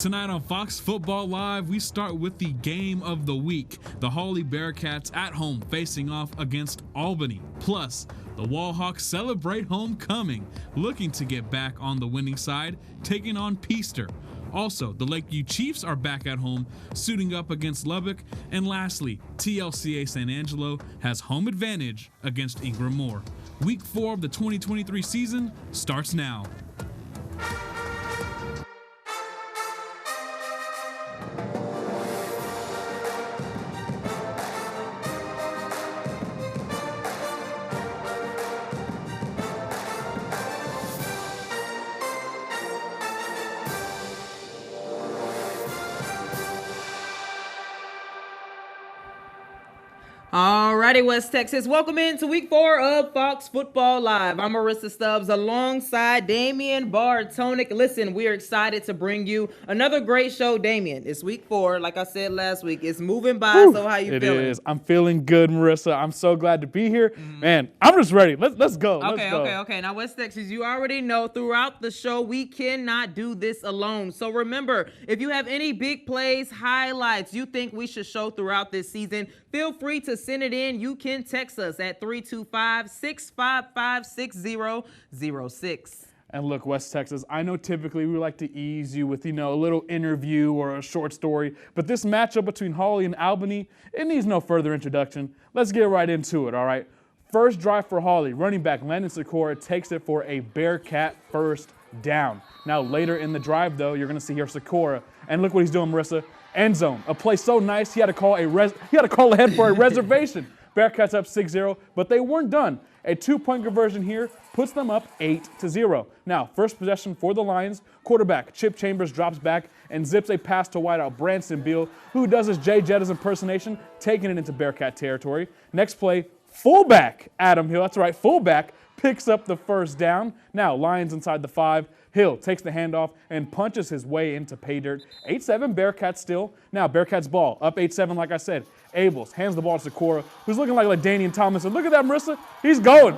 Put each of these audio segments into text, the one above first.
Tonight on Fox Football Live, we start with the game of the week. The Hawley Bearcats at home facing off against Albany. Plus, the Wallhawks celebrate homecoming, looking to get back on the winning side, taking on Peaster. Also, the Lakeview Chiefs are back at home, suiting up against Lubbock. And lastly, TLCA San Angelo has home advantage against Ingram Moore. Week 4 of the 2023 season starts now. Alrighty, West Texas. Welcome into week 4 of Fox Football Live. I'm Marissa Stubbs alongside Damien Bartonek. Listen, we are excited to bring you another great show, Damien. It's week 4. Like I said last week, it's moving by. Woo, so how you feeling? It is. I'm feeling good, Marissa. I'm so glad to be here. Man, I'm just ready. Let's go. Okay. Now, West Texas, you already know throughout the show, we cannot do this alone. So remember, if you have any big plays, highlights you think we should show throughout this season, feel free to send it in. You can text us at 325-655-6006. And look, West Texas, I know typically we like to ease you with, a little interview or a short story, but this matchup between Hawley and Albany, it needs no further introduction. Let's get right into it, all right? First drive for Hawley, running back Landon Sikora takes it for a Bearcat first down. Now later in the drive, though, you're going to see here Sikora, and look what he's doing, Marissa. End zone, a play so nice he had to call ahead for a reservation. Bearcats up 6-0, but they weren't done. A 2-point conversion here puts them up 8-0. Now, first possession for the Lions. Quarterback Chip Chambers drops back and zips a pass to wideout Branson Beal, who does his Jay Jettas impersonation, taking it into Bearcat territory. Next play, fullback Adam Hill, that's right, fullback, picks up the first down. Now, Lions inside the 5. Hill takes the handoff and punches his way into pay dirt. 8-7, Bearcats still. Now, Bearcats ball, up 8-7 like I said. Abels hands the ball to Sikora, who's looking like Danian Thomas. And look at that, Marissa. He's going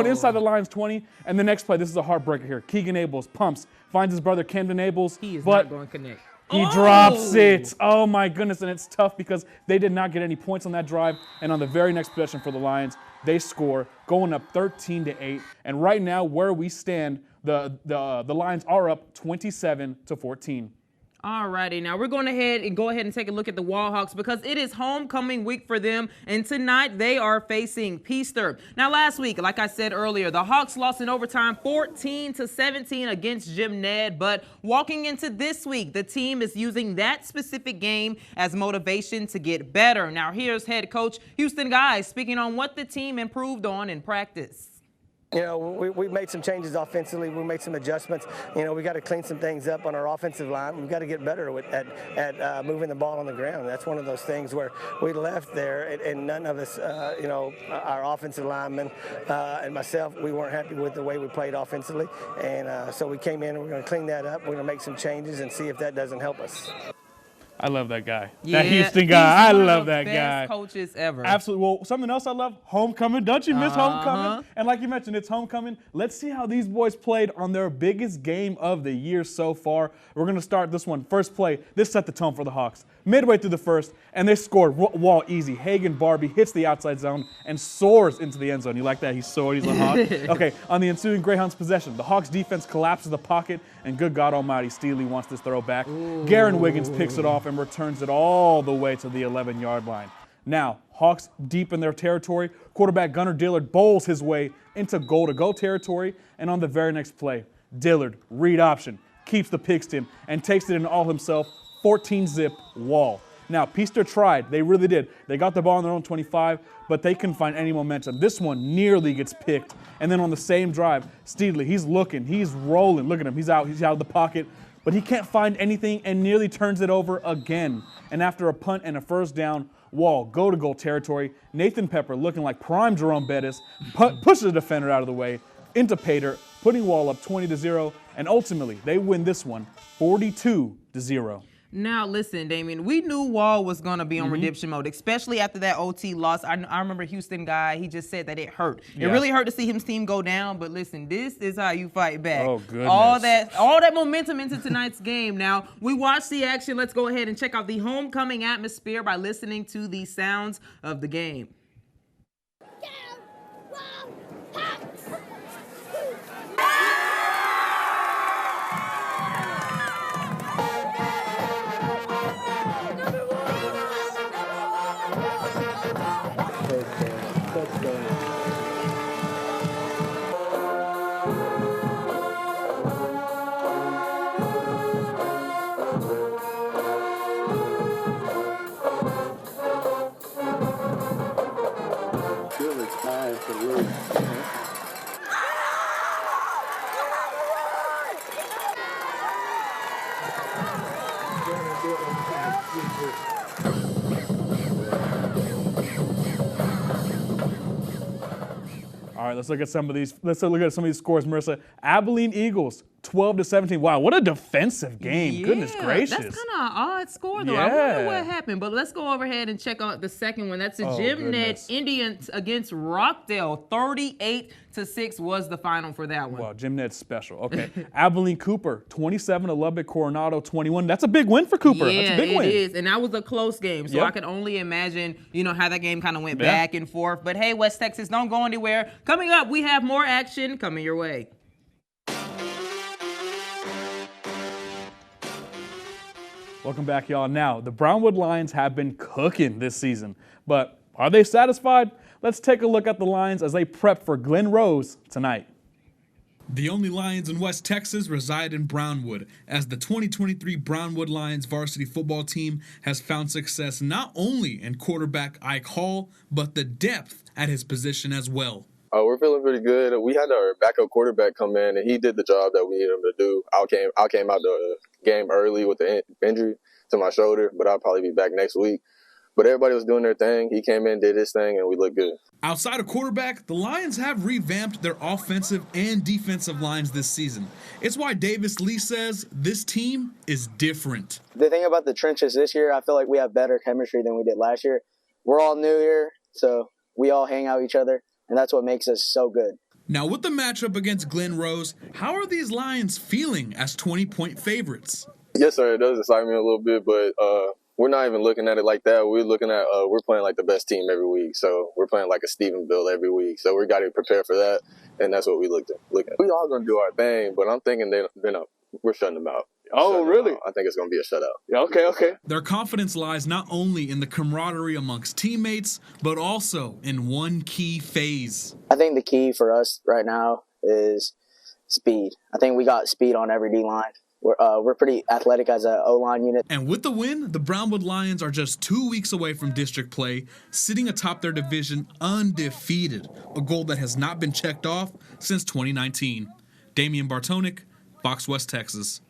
inside the Lions 20. And the next play, this is a heartbreaker here. Keegan Abels pumps, finds his brother Camden Abels. He is not going to connect. He drops it. Oh, my goodness. And it's tough because they did not get any points on that drive. And on the very next possession for the Lions, they score, going up 13-8. And right now, where we stand, the Lions are up 27-14. Alrighty, now we're going ahead and take a look at the Wallhawks because it is homecoming week for them, and tonight they are facing Peaster. Now, last week, like I said earlier, the Hawks lost in overtime 14-17 against Jim Ned, but walking into this week, the team is using that specific game as motivation to get better. Now, here's head coach Houston Guys speaking on what the team improved on in practice. We made some changes offensively. We made some adjustments. We got to clean some things up on our offensive line. We've got to get better at moving the ball on the ground. That's one of those things where we left there, and none of us, our offensive linemen and myself, we weren't happy with the way we played offensively. And so we came in and we're going to clean that up. We're going to make some changes and see if that doesn't help us. I love that guy. Yeah, that Houston guy. I love that guy. Best coaches ever. Absolutely. Well, something else I love, homecoming. Don't you miss homecoming? And like you mentioned, it's homecoming. Let's see how these boys played on their biggest game of the year so far. We're going to start this one. First play. This set the tone for the Hawks. Midway through the first, and they scored. Wall easy. Hagen Barbie hits the outside zone and soars into the end zone. You like that? He soared. He's a Hawk. Okay, on the ensuing Greyhounds possession, the Hawks defense collapses the pocket, and good God almighty, Steely wants this throw back. Garen Wiggins picks it off and returns it all the way to the 11-yard line. Now, Hawks deep in their territory. Quarterback Gunnar Dillard bowls his way into goal-to-go territory, and on the very next play, Dillard, read option, keeps the pigskin, and takes it in all himself. 14-zip wall. Now, Peaster tried. They really did. They got the ball on their own 25, but they couldn't find any momentum. This one nearly gets picked. And then on the same drive, Steedley, he's looking. He's rolling. Look at him. He's out of the pocket. But he can't find anything and nearly turns it over again. And after a punt and a first down, Wall, go-to-goal territory. Nathan Pepper, looking like prime Jerome Bettis, pushes the defender out of the way into Pater, putting Wall up 20-0. And ultimately, they win this one 42-0. Now, listen, Damien, we knew Wall was going to be on redemption mode, especially after that OT loss. I remember Houston guy, he just said that it hurt. It really hurt to see his team go down, but listen, this is how you fight back. Oh, goodness. All that momentum into tonight's game. Now, we watched the action. Let's go ahead and check out the homecoming atmosphere by listening to the sounds of the game. All right, let's look at some of these. Let's look at some of these scores, Marissa. Abilene Eagles, 12-17. Wow, what a defensive game. Yeah, Goodness gracious. That's kind of an odd score, though. I wonder what happened. But let's go overhead and check out the second one. That's the Gymnet Indians against Rockdale. 38-6 was the final for that one. Wow, Gymnet's special. Okay. Abilene Cooper, 27 to Lubbock Coronado, 21. That's a big win for Cooper. Yeah, that's a big win. it is. And that was a close game. So I could only imagine, how that game kind of went back and forth. But hey, West Texas, don't go anywhere. Coming up, we have more action coming your way. Welcome back, y'all. Now, the Brownwood Lions have been cooking this season, but are they satisfied? Let's take a look at the Lions as they prep for Glen Rose tonight. The only Lions in West Texas reside in Brownwood, as the 2023 Brownwood Lions varsity football team has found success not only in quarterback Ike Hall, but the depth at his position as well. We're feeling pretty good. We had our backup quarterback come in, and he did the job that we needed him to do. I came out the game early with the injury to my shoulder, but I'll probably be back next week. But everybody was doing their thing. He came in, did his thing, and we looked good. Outside of quarterback, the Lions have revamped their offensive and defensive lines this season. It's why Davis Lee says this team is different. The thing about the trenches this year, I feel like we have better chemistry than we did last year. We're all new here, so we all hang out with each other, and that's what makes us so good. Now, with the matchup against Glen Rose, how are these Lions feeling as 20-point favorites? Yes, sir. It does excite me a little bit, but we're not even looking at it like that. We're looking at we're playing like the best team every week. So we're playing like a Stephenville every week. So we got to prepare for that, and that's what we look at. We all going to do our thing, but I'm thinking we're shutting them out. Oh, really? I think it's going to be a shutout. Yeah, okay. Their confidence lies not only in the camaraderie amongst teammates, but also in one key phase. I think the key for us right now is speed. I think we got speed on every D-line. We're pretty athletic as an O-line unit. And with the win, the Brownwood Lions are just 2 weeks away from district play, sitting atop their division undefeated, a goal that has not been checked off since 2019. Damien Bartonek, Fox West Texas.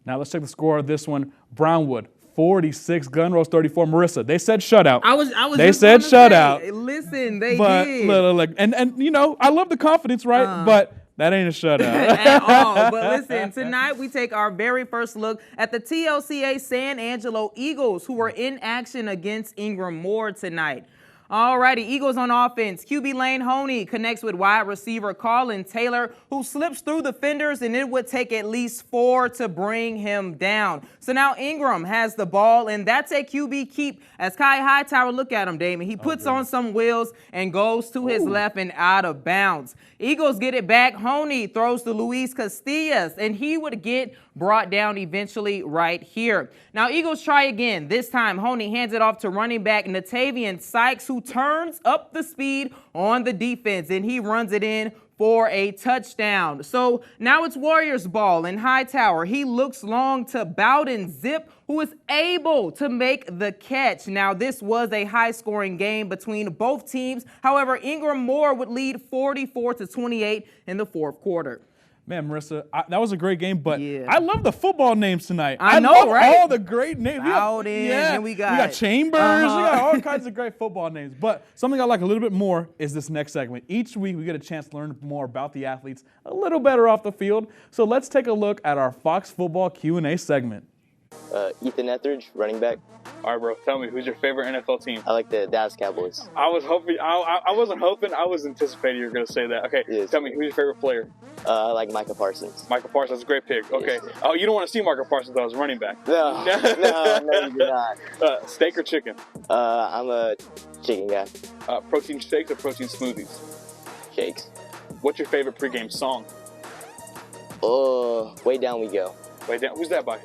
Now let's check the score of this one. Brownwood, 46, Glen Rose 34. Marissa, they said shutout. I was they said shutout. Listen, they did. Look, and I love the confidence, right? But that ain't a shutout. At all. But listen, tonight we take our very first look at the TLCA San Angelo Eagles, who were in action against Ingram Moore tonight. Alrighty, Eagles on offense. QB Lane Honey connects with wide receiver Colin Taylor, who slips through the fenders, and it would take at least 4 to bring him down. So now Ingram has the ball, and that's a QB keep. As Kai Hightower, look at him, Damien. He puts on some wheels and goes to his left and out of bounds. Eagles get it back. Honey throws to Luis Castillas, and he would get brought down eventually right here. Now Eagles try again. This time, Honey hands it off to running back Natavian Sykes, who turns up the speed on the defense, and he runs it in for a touchdown. So now it's Warriors ball, and Hightower, he looks long to Bowden Zip, who is able to make the catch. Now, this was a high-scoring game between both teams. However, Ingram Moore would lead 44-28 in the fourth quarter. Man, Marissa, that was a great game, but I love the football names tonight. I know, love right? all the great names. Bowden, and we got Chambers. We got all kinds of great football names. But something I like a little bit more is this next segment. Each week we get a chance to learn more about the athletes a little better off the field. So let's take a look at our Fox Football Q&A segment. Ethan Etheridge, running back. All right, bro. Tell me, who's your favorite NFL team? I like the Dallas Cowboys. I was hoping. I wasn't hoping. I was anticipating you were going to say that. Okay. Yes. Tell me, who's your favorite player? I like Micah Parsons. Michael Parsons. That's a great pick. Okay. Yes. Oh, you don't want to see Michael Parsons though as running back. No, no, you do not. Steak or chicken? I'm a chicken guy. Protein shakes or protein smoothies? Shakes. What's your favorite pregame song? Oh, Way Down We Go. Wait, who's that by?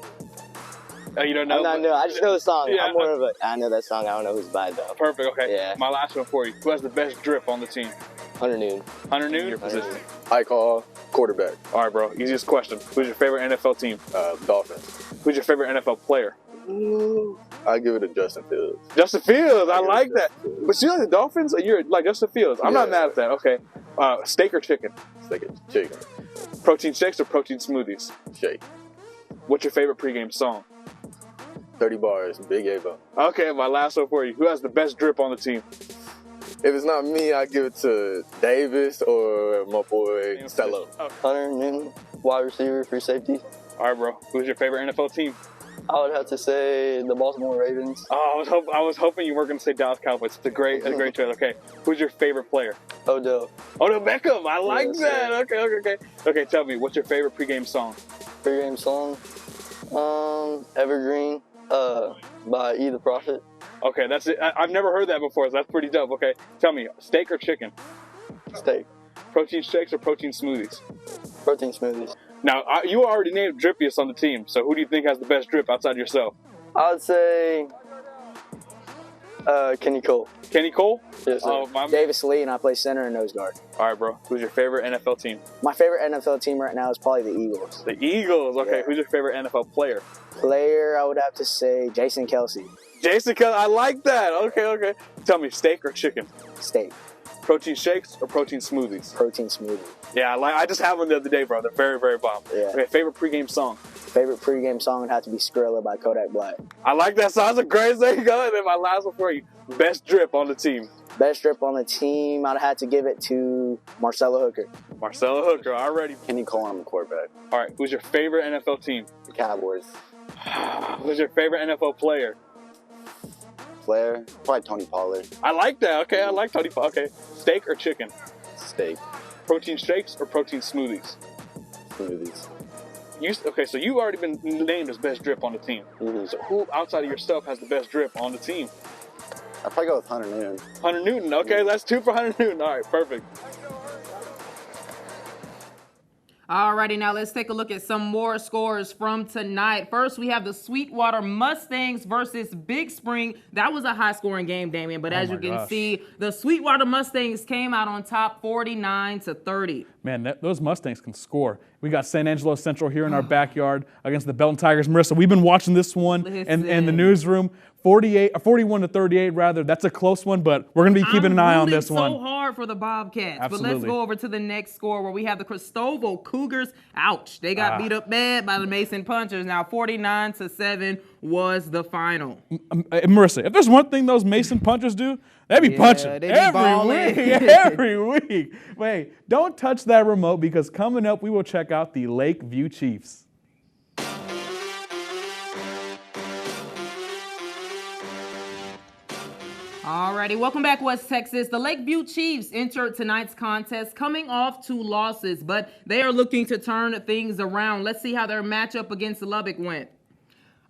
You don't know? I just know the song. Yeah. I'm more of a, I know that song. I don't know who's by it, though. Perfect. Okay. Yeah. My last one for you. Who has the best drip on the team? Hunter Noon. Hunter Noon. Your Hunter position. I call quarterback. All right, bro. Easiest question. Who's your favorite NFL team? Dolphins. Who's your favorite NFL player? I give it to Justin Fields. Justin Fields. I give it like to that. Justin Fields. But you like the Dolphins? You're like Justin Fields. I'm not Yeah. mad at that. Okay. Steak or chicken? Steak and chicken. Protein shakes or protein smoothies? Shake. What's your favorite pregame song? 30 bars. Big Avo. Okay, my last one for you. Who has the best drip on the team? If it's not me, I give it to Davis or my boy Cello. Hunter Noon, wide receiver, free safety. All right, bro. Who's your favorite NFL team? I would have to say the Baltimore Ravens. Oh, I was hoping you weren't going to say Dallas Cowboys. It's a great choice. Okay. Who's your favorite player? Odell. Odell Beckham. I like Yes, that. sir. Okay, tell me, what's your favorite pregame song? Pre-game song. Evergreen. By E the Prophet. Okay, that's it. I've never heard that before, so that's pretty dope. Okay, tell me, steak or chicken? Steak. Protein shakes or protein smoothies? Protein smoothies. Now, you already named drippiest on the team, so who do you think has the best drip outside yourself? I would say Kenny Cole. Kenny Cole? Yes, sir. Oh, my man. Davis Lee, and I play center and nose guard. All right, bro. Who's your favorite NFL team? My favorite NFL team right now is probably the Eagles. The Eagles. Okay, Yeah. who's your favorite NFL player? Player, I would have to say Jason Kelsey. Jason Kelly. I like that. Okay. Tell me, steak or chicken? Steak. Protein shakes or protein smoothies? Protein smoothie. Yeah, I just had one the other day, bro. They're very, very bomb. Yeah. Okay, favorite pregame song? Favorite pregame song would have to be Skrilla by Kodak Black. I like that song. It's a great thing. And then my last one for you. Best drip on the team? Best drip on the team, I'd have to give it to Marcelo Hooker. Marcelo Hooker, already. Kenny Cole, I'm the quarterback. All right, who's your favorite NFL team? The Cowboys. Who's your favorite NFL player? Player, probably Tony Pollard. I like that. Okay, I like Tony. Okay, steak or chicken? Steak. Protein shakes or protein smoothies? Smoothies. Okay, so you've already been named as best drip on the team. Mm-hmm. So who outside of yourself has the best drip on the team? I'd probably go with Hunter Noon. Hunter Newton. Okay, that's 2 for Hunter Newton. All right, perfect. Alrighty, now let's take a look at some more scores from tonight. First, we have the Sweetwater Mustangs versus Big Spring. That was a high-scoring game, Damien, but as you can see, the Sweetwater Mustangs came out on top 49-30. Man, those Mustangs can score. We got San Angelo Central here in our backyard against the Belton Tigers. Marissa, we've been watching this one in the newsroom. 41-38 rather. That's a close one, but we're going to be keeping an eye on this one. So hard for the Bobcats. Absolutely. But let's go over to the next score where we have the Cristoval Cougars. Ouch. They got beat up bad by the Mason Punchers. Now 49-7 was the final. Marissa, if there's one thing those Mason Punchers do, they be punching they be every balling. week. Every week. Wait, don't touch that remote because coming up we will check out the Lakeview Chiefs. Alrighty, welcome back, West Texas. The Lakeview Chiefs entered tonight's contest coming off 2 losses, but they are looking to turn things around. Let's see how their matchup against Lubbock went.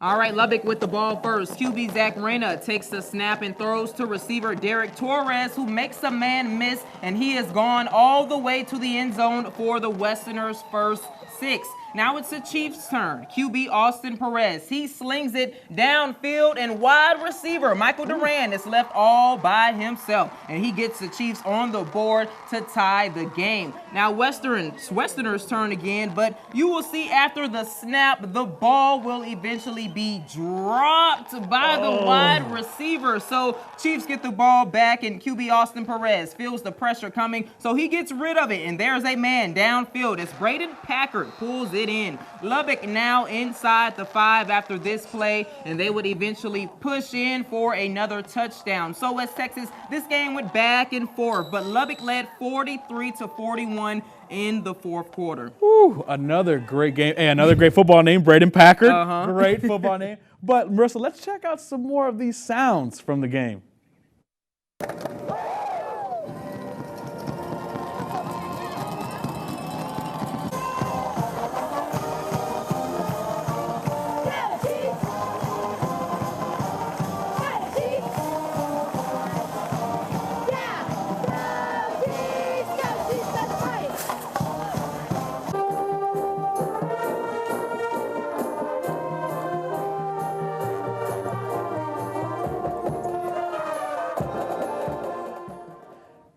All right, Lubbock with the ball first. QB Zach Reyna takes the snap and throws to receiver Derek Torres, who makes a man miss, and he has gone all the way to the end zone for the Westerners' first 6. Now it's the Chiefs' turn. QB Austin Perez. He slings it downfield, and wide receiver Michael Duran is left all by himself. And he gets the Chiefs on the board to tie the game. Now Westerners' turn again, but you will see after the snap, the ball will eventually be dropped by the wide receiver. So Chiefs get the ball back, and QB Austin Perez feels the pressure coming, so he gets rid of it. And there's a man downfield as Braden Packard pulls it in. Lubbock now inside the 5 after this play, and they would eventually push in for another touchdown. So West Texas, this game went back and forth, but Lubbock led 43-41 in the fourth quarter. Whew, another great game. Hey, another great football name, Braden Packard. Great football name. But, Marissa, let's check out some more of these sounds from the game.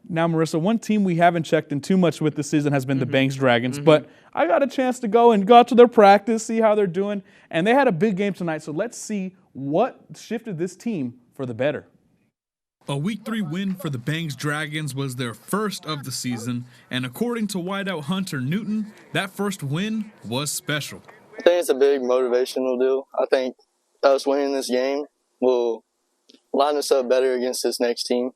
Now, Marissa, one team we haven't checked in too much with this season has been the Banks Dragons, but I got a chance to go out to their practice, see how they're doing, and they had a big game tonight, so let's see what shifted this team for the better. A Week 3 win for the Banks Dragons was their first of the season, and according to wideout Hunter Newton, that first win was special. I think it's a big motivational deal. I think us winning this game will line us up better against this next team.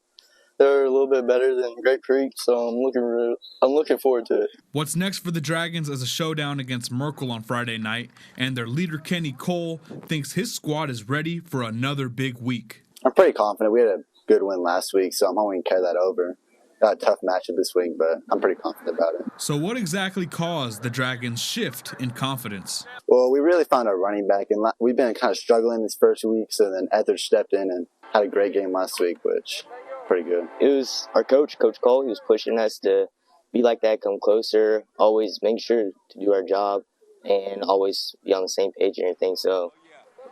They're a little bit better than Great Creek, so I'm looking forward to it. What's next for the Dragons is a showdown against Merkel on Friday night, and their leader Kenny Cole thinks his squad is ready for another big week. I'm pretty confident. We had a good win last week, so I'm hoping we can carry that over. Got a tough matchup this week, but I'm pretty confident about it. So what exactly caused the Dragons' shift in confidence? Well, we really found our running back, and we've been kind of struggling this first week, so then Etheridge stepped in and had a great game last week, which pretty good. It was our coach Cole. He was pushing us to be like that, come closer, always make sure to do our job, and always be on the same page and everything. So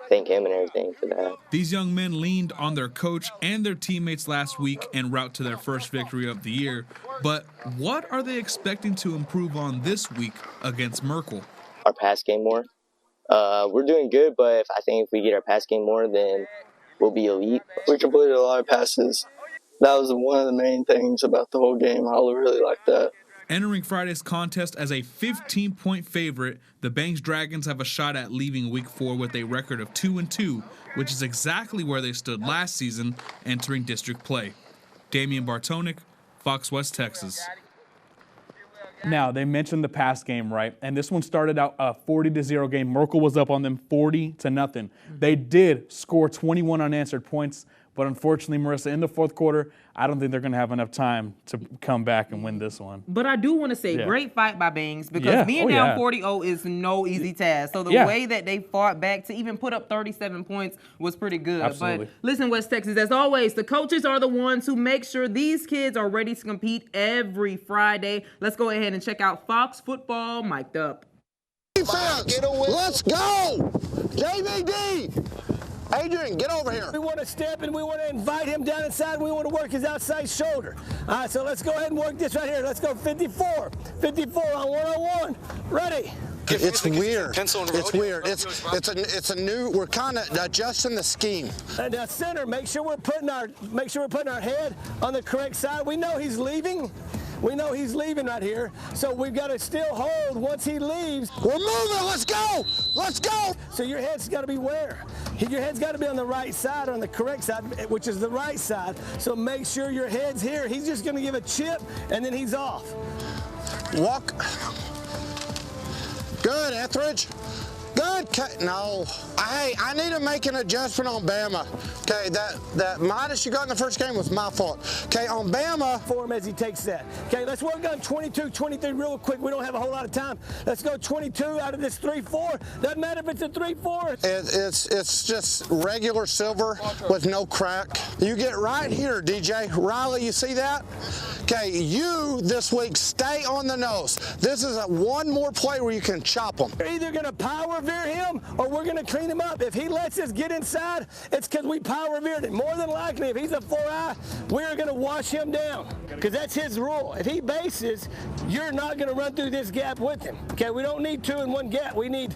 thank him and everything for that. These young men leaned on their coach and their teammates last week en route to their first victory of the year. But what are they expecting to improve on this week against Merkel? Our pass game more. We're doing good, but I think if we get our pass game more, then we'll be elite. We completed a lot of passes. That was one of the main things about the whole game. I really like that. Entering Friday's contest as a 15-point favorite, the Banks Dragons have a shot at leaving Week 4 with a record of 2-2, which is exactly where they stood last season entering district play. Damien Bartonek, Fox West, Texas. Now, they mentioned the pass game, right? And this one started out a 40-0 game. Merkel was up on them 40-0. They did score 21 unanswered points, but unfortunately, Marissa, in the fourth quarter, I don't think they're going to have enough time to come back and win this one. But I do want to say, great fight by Banks, because being down 40-0 is no easy task. So the way that they fought back to even put up 37 points was pretty good. Absolutely. But listen, West Texas, as always, the coaches are the ones who make sure these kids are ready to compete every Friday. Let's go ahead and check out Fox Football Mic'd Up. Defense, let's go! JVD! Adrian, get over here. We want to step and we want to invite him down inside. We want to work his outside shoulder. All right, so let's go ahead and work this right here. Let's go 54. 54 on 101. Ready. It's weird. It's weird. It's a new. We're kind of adjusting the scheme. And center, make sure we're putting our head on the correct side. We know he's leaving. We know he's leaving right here, so we've got to still hold once he leaves. We're moving. Let's go. Let's go. So your head's got to be where? Your head's got to be on the right side, on the correct side, which is the right side. So make sure your head's here. He's just going to give a chip, and then he's off. Walk. Good, Etheridge. Good. No. Hey, I need to make an adjustment on Bama. Okay, that minus you got in the first game was my fault. Okay, on Bama. For him as he takes that. Okay, let's work on 22, 23 real quick. We don't have a whole lot of time. Let's go 22 out of this 3-4. Doesn't matter if it's a 3-4. It's just regular silver with no crack. You get right here, DJ. Riley, you see that? Okay, you this week stay on the nose. This is one more play where you can chop them. We're either going to power veer him or we're going to clean him up. If he lets us get inside, it's because we power veered it. More than likely, if he's a 4-eye, we're going to wash him down because that's his rule. If he bases, you're not going to run through this gap with him. Okay, we don't need 2 in one gap. We need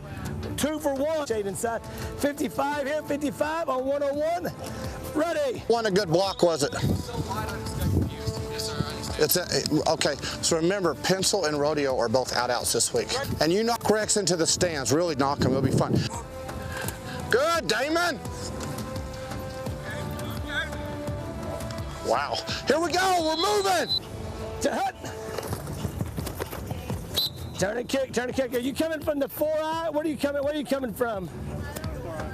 2 for 1. Shade inside. 55 here, 55 on 101. Ready. Wasn't a good block, was it? Okay, so remember, Pencil and Rodeo are both outs this week. And you knock Rex into the stands, really knock him, it'll be fun. Good, Damon. Wow, here we go, we're moving. Turn and kick. Are you coming from the 4-eye? Where are you coming from?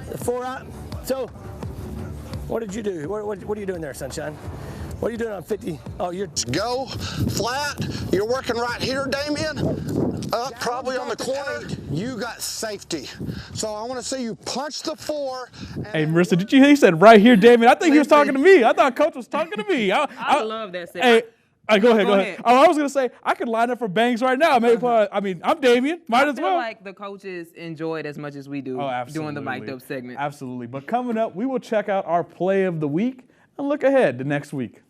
The 4-eye? So, what did you do? What are you doing there, Sunshine? What are you doing on 50? Oh, you're... Go flat. You're working right here, Damien. Up, probably on the corner. You got safety. So I want to see you punch the 4. Hey, Marissa, did you hear he said right here, Damien? I think he was talking to me. I thought Coach was talking to me. I love that. Hey, go ahead. Oh, I was going to say, I could line up for bangs right now. Maybe, I'm Damien. Might as well. I feel like the coaches enjoy it as much as we do doing the mic'd up segment. Absolutely. But coming up, we will check out our play of the week and look ahead to next week.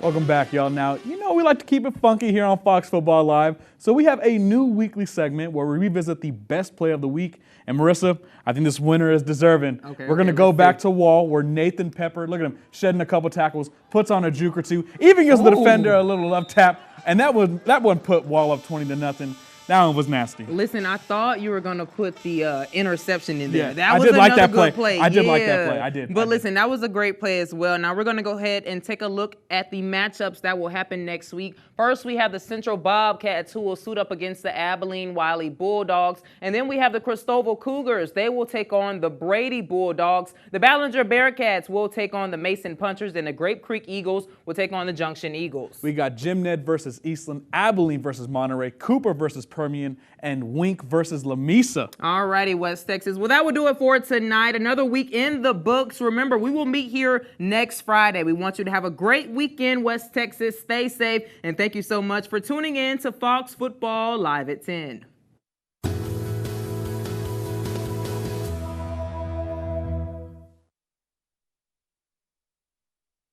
Welcome back, y'all. Now, you know we like to keep it funky here on Fox Football Live, so we have a new weekly segment where we revisit the best play of the week. And Marissa, I think this winner is deserving. We're going to go back to Wall, where Nathan Pepper, look at him, shedding a couple tackles, puts on a juke or two, even gives the defender a little love tap, and that one put Wall up 20-0. That one was nasty. Listen, I thought you were going to put the interception in there. Yeah, that was like another that good play. I did like that play. I did. But listen, that was a great play as well. Now we're going to go ahead and take a look at the matchups that will happen next week. First, we have the Central Bobcats, who will suit up against the Abilene Wiley Bulldogs. And then we have the Cristoval Cougars. They will take on the Brady Bulldogs. The Ballinger Bearcats will take on the Mason Punchers. And the Grape Creek Eagles will take on the Junction Eagles. We got Jim Ned versus Eastland, Abilene versus Monterey, Cooper versus Permian, and Wink versus Lamesa. All righty, West Texas. Well, that will do it for tonight. Another week in the books. Remember, we will meet here next Friday. We want you to have a great weekend, West Texas. Stay safe, and thank you so much for tuning in to Fox Football Live at 10.